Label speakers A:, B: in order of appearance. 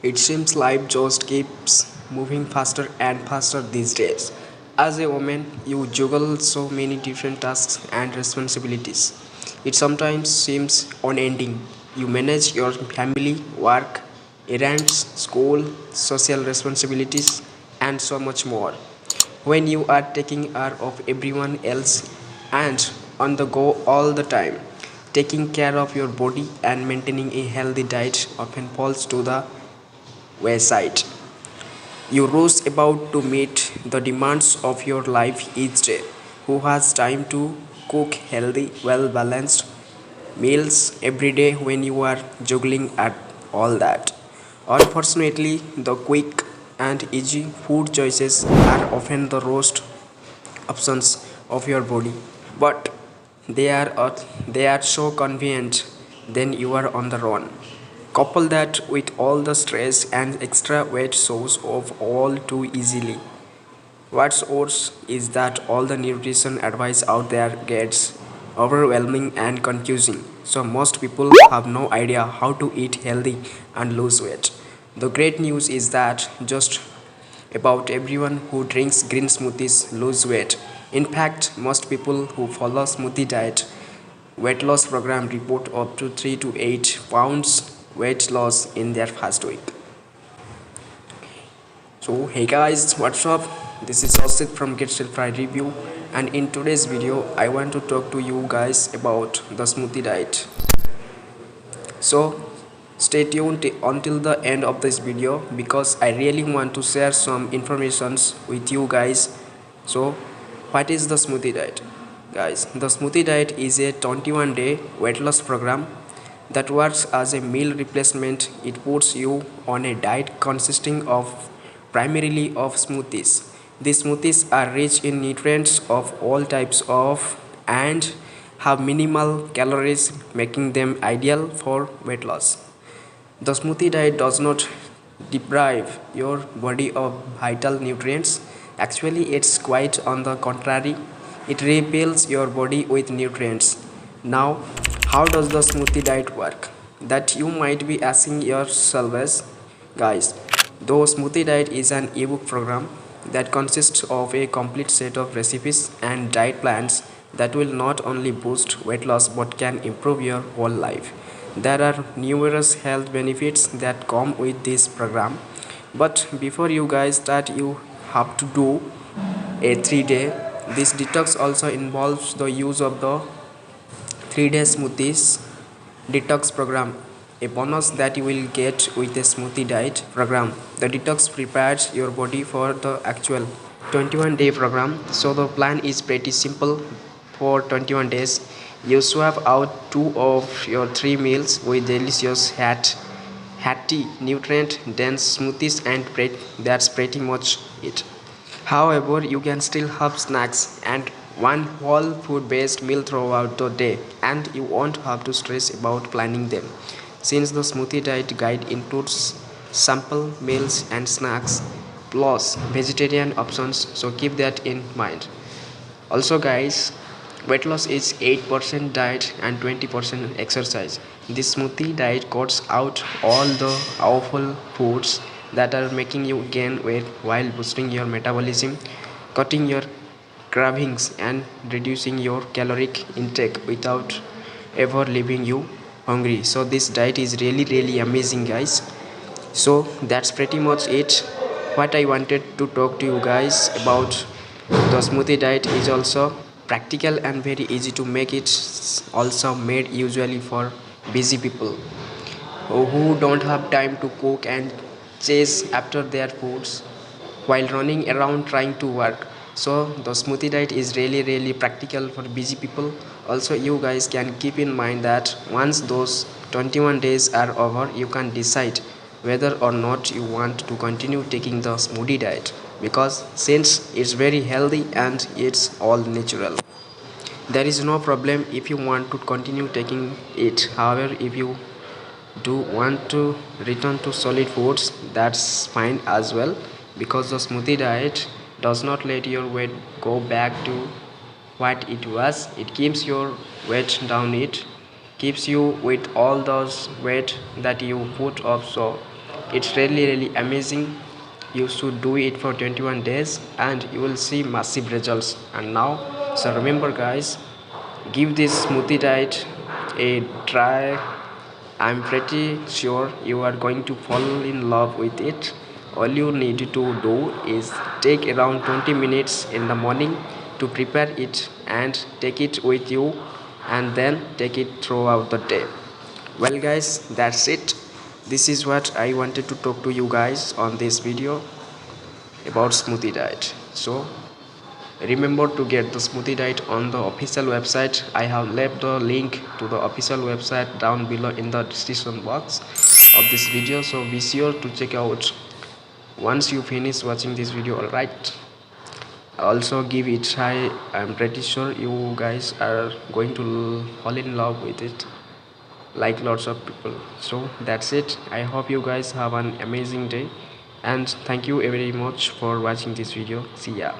A: It seems life just keeps moving faster and faster these days. As a woman, you juggle so many different tasks and responsibilities. It sometimes seems unending. You manage your family, work, errands, school, social responsibilities, and so much more. When you are taking care of everyone else and on the go all the time, taking care of your body and maintaining a healthy diet often falls to the wayside. You rush about to meet the demands of your life each day. Who has time to cook healthy, well balanced meals every day when you are juggling at all that? Unfortunately, the quick and easy food choices are often the roast options of your body, but they are so convenient then you are on the run. Couple that with all the stress and extra weight shows off all too easily. What's worse is that all the nutrition advice out there gets overwhelming and confusing. So most people have no idea how to eat healthy and lose weight. The great news is that just about everyone who drinks green smoothies lose weight. In fact, most people who follow smoothie diet weight loss program report up to 3 to 8 pounds weight loss in their first week. So hey guys, what's up? This is Osit from Get Still Fry Review, and in today's video I want to talk to you guys about the smoothie diet. So stay tuned until the end of this video because I really want to share some informations with you guys. So what is the smoothie diet? Guys, the smoothie diet is a 21-day weight loss program that works as a meal replacement. It puts you on a diet consisting of primarily of smoothies. These smoothies are rich in nutrients of all types of and have minimal calories, making them ideal for weight loss. The smoothie diet does not deprive your body of vital nutrients. Actually, it's quite on the contrary. It repels your body with nutrients. Now, how does the smoothie diet work? That you might be asking yourselves, guys. Though Smoothie Diet is an ebook program that consists of a complete set of recipes and diet plans that will not only boost weight loss but can improve your whole life. There are numerous health benefits that come with this program. But before you guys start, you have to do a 3-day. This detox also involves the use of the 3-day smoothies detox program, a bonus that you will get with the smoothie diet program. The detox prepares your body for the actual 21-day program. So the plan is pretty simple. For 21 days you swap out 2 of your 3 meals with delicious hearty nutrient dense smoothies, and that's pretty much it. However, you can still have snacks and one whole food based meal throughout the day, and you won't have to stress about planning them. Since the smoothie diet guide includes sample meals and snacks plus vegetarian options, so keep that in mind. Also guys, weight loss is 8% diet and 20% exercise. This smoothie diet cuts out all the awful foods that are making you gain weight while boosting your metabolism, cutting your cravings and reducing your caloric intake without ever leaving you hungry. So this diet is really amazing guys. So that's pretty much it what I wanted to talk to you guys about. The smoothie diet is also practical and very easy to make. It's also made usually for busy people who don't have time to cook and chase after their foods while running around trying to work. So the smoothie diet is really practical for busy people. Also you guys can keep in mind that once those 21 days are over, you can decide whether or not you want to continue taking the smoothie diet, because since it's very healthy and it's all natural, there is no problem if you want to continue taking it. However, if you do want to return to solid foods, that's fine as well, because the smoothie diet does not let your weight go back to what it was. It keeps your weight down, it keeps you with all those weight that you put up. So It's really amazing. You should do it for 21 days and you will see massive results. And now, so remember guys, give this smoothie diet a try. I'm pretty sure you are going to fall in love with it. All you need to do is take around 20 minutes in the morning to prepare it and take it with you, and then take it throughout the day. Well guys, that's it. This is what I wanted to talk to you guys on this video about smoothie diet. So remember to get the smoothie diet on the official website. I have left the link to the official website down below in the description box of this video, so be sure to check out once you finish watching this video. Alright, also give it a try. I'm pretty sure you guys are going to fall in love with it like lots of people. So that's it. I hope you guys have an amazing day, and thank you very much for watching this video. See ya.